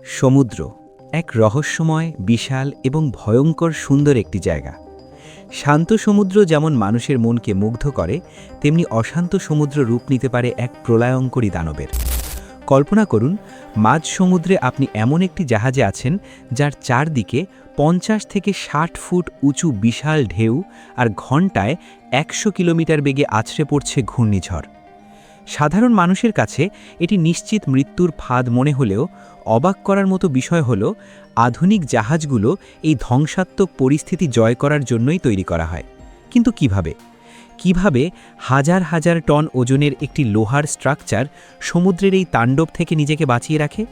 সমুদ্র এক রহস্যময়, বিশাল এবং ভয়ঙ্কর সুন্দর একটি জায়গা। শান্ত সমুদ্র যেমন মানুষের মনকে মুগ্ধ করে, তেমনি অশান্ত সমুদ্র রূপ নিতে পারে এক প্রলয়ঙ্করী দানবের। কল্পনা করুন, মাঝ সমুদ্রে আপনি এমন একটি জাহাজে আছেন যার চারদিকে ৫০ থেকে ৬০ ফুট উঁচু বিশাল ঢেউ আর ঘণ্টায় ১০০ কিলোমিটার বেগে আছড়ে পড়ছে ঘূর্ণিঝড়। সাধারণ মানুষের কাছে এটি নিশ্চিত মৃত্যুর ফাঁদ মনে হলেও অবাক করার মতো বিষয় হল, আধুনিক জাহাজগুলো এই ধ্বংসাত্মক পরিস্থিতি জয় করার জন্যই তৈরি করা হয়। কিন্তু কিভাবে হাজার হাজার টন ওজনের একটি লোহার স্ট্রাকচার সমুদ্রের এই তাণ্ডব থেকে নিজেকে বাঁচিয়ে রাখে?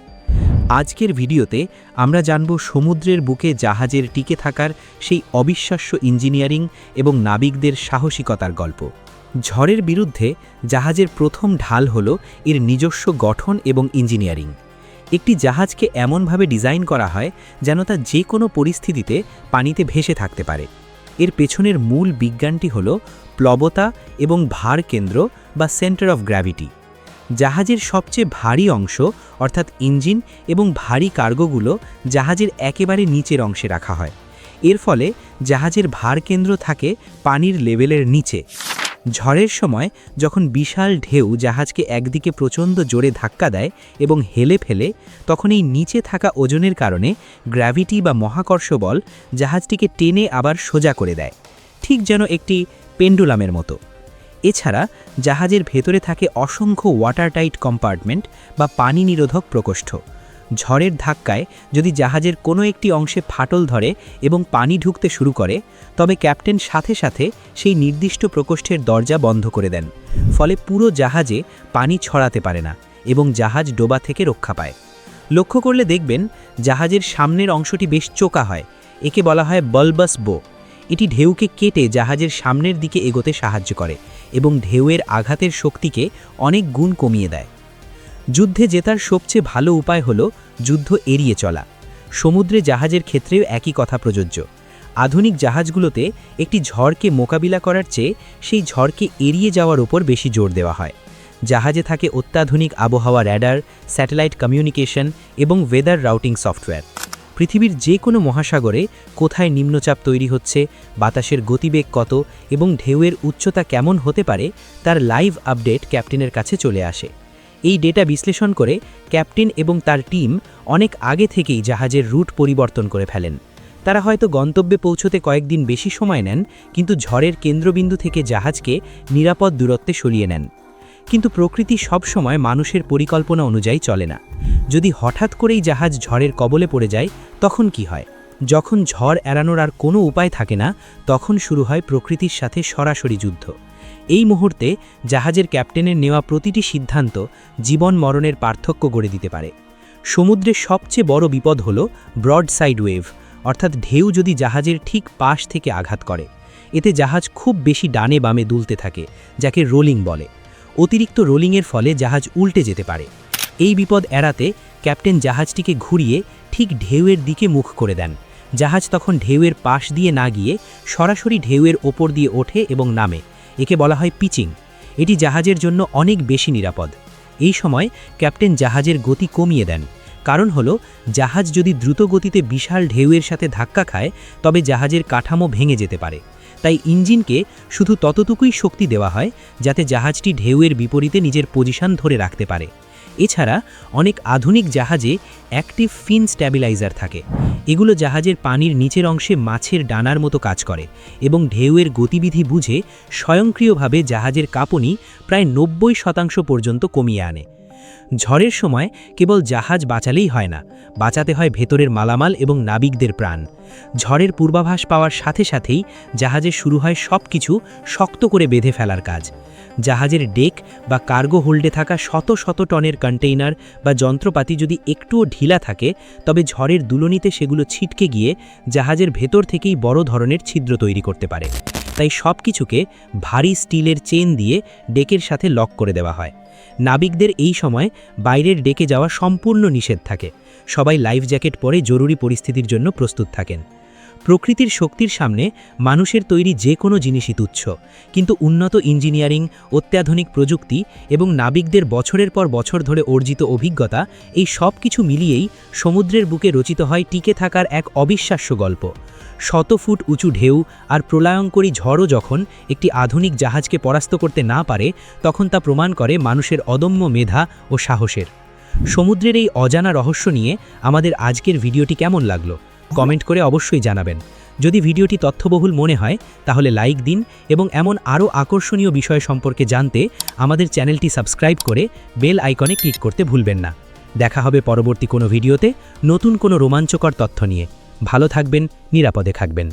আজকের ভিডিওতে আমরা জানব সমুদ্রের বুকে জাহাজের টিকে থাকার সেই অবিশ্বাস্য ইঞ্জিনিয়ারিং এবং নাবিকদের সাহসিকতার গল্প। ঝড়ের বিরুদ্ধে জাহাজের প্রথম ঢাল হল এর নিজস্ব গঠন এবং ইঞ্জিনিয়ারিং। একটি জাহাজকে এমনভাবে ডিজাইন করা হয় যেন তা যে কোনো পরিস্থিতিতে পানিতে ভেসে থাকতে পারে। এর পেছনের মূল বিজ্ঞানটি হল প্লবতা এবং ভার কেন্দ্র বা সেন্টার অফ গ্র্যাভিটি। জাহাজের সবচেয়ে ভারী অংশ অর্থাৎ ইঞ্জিন এবং ভারী কার্গোগুলো জাহাজের একেবারে নিচের অংশে রাখা হয়। এর ফলে জাহাজের ভার কেন্দ্র থাকে পানির লেভেলের নিচে। ঝড়ের সময় যখন বিশাল ঢেউ জাহাজকে একদিকে প্রচণ্ড জোরে ধাক্কা দেয় এবং হেলে ফেলে, তখন এই নিচে থাকা ওজনের কারণে গ্র্যাভিটি বা মহাকর্ষ বল জাহাজটিকে টেনে আবার সোজা করে দেয়, ঠিক যেন একটি পেন্ডুলামের মতো। এছাড়া জাহাজের ভেতরে থাকে অসংখ্য ওয়াটারটাইট কম্পার্টমেন্ট বা পানি নিরোধক প্রকোষ্ঠ। ঝড়ের ধাক্কায় যদি জাহাজের কোনো একটি অংশে ফাটল ধরে এবং পানি ঢুকতে শুরু করে, তবে ক্যাপ্টেন সাথে সাথে সেই নির্দিষ্ট প্রকোষ্ঠের দরজা বন্ধ করে দেন। ফলে পুরো জাহাজে পানি ছড়াতে পারে না এবং জাহাজ ডোবা থেকে রক্ষা পায়। লক্ষ্য করলে দেখবেন জাহাজের সামনের অংশটি বেশ চোকা হয়। একে বলা হয় বাল্বাস বো। এটি ঢেউকে কেটে জাহাজের সামনের দিকে এগোতে সাহায্য করে এবং ঢেউয়ের আঘাতের শক্তিকে অনেক গুণ কমিয়ে দেয়। যুদ্ধে জেতার সবচেয়ে ভালো উপায় হল যুদ্ধ এড়িয়ে চলা। সমুদ্রে জাহাজের ক্ষেত্রেও একই কথা প্রযোজ্য। আধুনিক জাহাজগুলোতে একটি ঝড়কে মোকাবিলা করার চেয়ে সেই ঝড়কে এড়িয়ে যাওয়ার উপর বেশি জোর দেওয়া হয়। জাহাজে থাকে অত্যাধুনিক আবহাওয়া র্যাডার, স্যাটেলাইট কমিউনিকেশন এবং ওয়েদার রাউটিং সফটওয়্যার। পৃথিবীর যে কোনো মহাসাগরে কোথায় নিম্নচাপ তৈরি হচ্ছে, বাতাসের গতিবেগ কত এবং ঢেউয়ের উচ্চতা কেমন হতে পারে, তার লাইভ আপডেট ক্যাপ্টেনের কাছে চলে আসে। এই ডেটা বিশ্লেষণ করে ক্যাপ্টেন এবং তার টিম অনেক আগে থেকেই জাহাজের রুট পরিবর্তন করে ফেলেন। তারা হয়তো গন্তব্যে পৌঁছতে কয়েকদিন বেশি সময় নেন, কিন্তু ঝড়ের কেন্দ্রবিন্দু থেকে জাহাজকে নিরাপদ দূরত্বে সরিয়ে নেন। কিন্তু প্রকৃতি সবসময় মানুষের পরিকল্পনা অনুযায়ী চলে না। যদি হঠাৎ করেই জাহাজ ঝড়ের কবলে পড়ে যায়, তখন কি হয়? যখন ঝড় এড়ানোর আর কোনো উপায় থাকে না, তখন শুরু হয় প্রকৃতির সাথে সরাসরি যুদ্ধ। এই মুহূর্তে জাহাজের ক্যাপ্টেনের নেওয়া প্রতিটি সিদ্ধান্ত জীবন মরণের পার্থক্য গড়ে দিতে পারে। সমুদ্রের সবচেয়ে বড় বিপদ হল ব্রডসাইড ওয়েভ, অর্থাৎ ঢেউ যদি জাহাজের ঠিক পাশ থেকে আঘাত করে। এতে জাহাজ খুব বেশি ডানে বামে দুলতে থাকে, যাকে রোলিং বলে। অতিরিক্ত রোলিংয়ের ফলে জাহাজ উল্টে যেতে পারে। এই বিপদ এড়াতে ক্যাপ্টেন জাহাজটিকে ঘুরিয়ে ঠিক ঢেউয়ের দিকে মুখ করে দেন। জাহাজ তখন ঢেউয়ের পাশ দিয়ে না গিয়ে সরাসরি ঢেউয়ের ওপর দিয়ে ওঠে এবং নামে। একে বলা হয় পিচিং। এটি জাহাজের জন্য অনেক বেশি নিরাপদ। এই সময় ক্যাপ্টেন জাহাজের গতি কমিয়ে দেন। কারণ হলো, জাহাজ যদি দ্রুত গতিতে বিশাল ঢেউয়ের সাথে ধাক্কা খায়, তবে জাহাজের কাঠামো ভেঙে যেতে পারে। তাই ইঞ্জিনকে শুধু ততটুকুই শক্তি দেওয়া হয় যাতে জাহাজটি ঢেউয়ের বিপরীতে নিজের পজিশন ধরে রাখতে পারে। এছাড়া অনেক আধুনিক জাহাজে অ্যাক্টিভ ফিন স্ট্যাবিলাইজার থাকে। এগুলো জাহাজের পানির নিচের অংশে মাছের ডানার মতো কাজ করে এবং ঢেউয়ের গতিবিধি বুঝে স্বয়ংক্রিয়ভাবে জাহাজের কাঁপুনি প্রায় ৯০% পর্যন্ত কমিয়ে আনে। ঝড়ের সময় কেবল জাহাজ বাঁচালেই হয় না, বাঁচাতে হয় ভেতরের মালামাল এবং নাবিকদের প্রাণ। ঝড়ের পূর্বাভাস পাওয়ার সাথে সাথেই জাহাজে শুরু হয় সব কিছু শক্ত করে বেঁধে ফেলার কাজ। জাহাজের ডেক বা কার্গো হোল্ডে থাকা শত শত টনের কন্টেইনার বা যন্ত্রপাতি যদি একটুও ঢিলা থাকে, তবে ঝড়ের দুলনিতে সেগুলো ছিটকে গিয়ে জাহাজের ভেতর থেকেই বড় ধরনের ছিদ্র তৈরি করতে পারে। তাই সব কিছুকে ভারী স্টিলের চেন দিয়ে ডেকের সাথে লক করে দেওয়া হয়। নাবিকদের এই সময় বাইরের ডেকে যাওয়া সম্পূর্ণ নিষেধ থাকে। সবাই লাইফ জ্যাকেট পরে জরুরি পরিস্থিতির জন্য প্রস্তুত থাকেন। প্রকৃতির শক্তির সামনে মানুষের তৈরি যে কোনো জিনিসই তুচ্ছ, কিন্তু উন্নত ইঞ্জিনিয়ারিং, অত্যাধুনিক প্রযুক্তি এবং নাবিকদের বছরের পর বছর ধরে অর্জিত অভিজ্ঞতা, এই সব কিছু মিলিয়েই সমুদ্রের বুকে রচিত হয় টিকে থাকার এক অবিশ্বাস্য গল্প। 100 ফুট উঁচু ঢেউ আর প্রলয়ঙ্করী ঝড়ও যখন একটি আধুনিক জাহাজকে পরাস্ত করতে না পারে, তখন তা প্রমাণ করে মানুষের অদম্য মেধা ও সাহসের। সমুদ্রের এই অজানা রহস্য নিয়ে আমাদের আজকের ভিডিওটি কেমন লাগলো কমেন্ট করে অবশ্যই জানাবেন। যদি ভিডিওটি তথ্যবহুল মনে হয় তাহলে লাইক দিন এবং এমন আরও আকর্ষণীয় বিষয় সম্পর্কে জানতে আমাদের চ্যানেলটি সাবস্ক্রাইব করে বেল আইকনে ক্লিক করতে ভুলবেন না। দেখা হবে পরবর্তী কোনো ভিডিওতে নতুন কোনো রোমাঞ্চকর তথ্য নিয়ে। ভালো থাকবেন, নিরাপদে থাকবেন।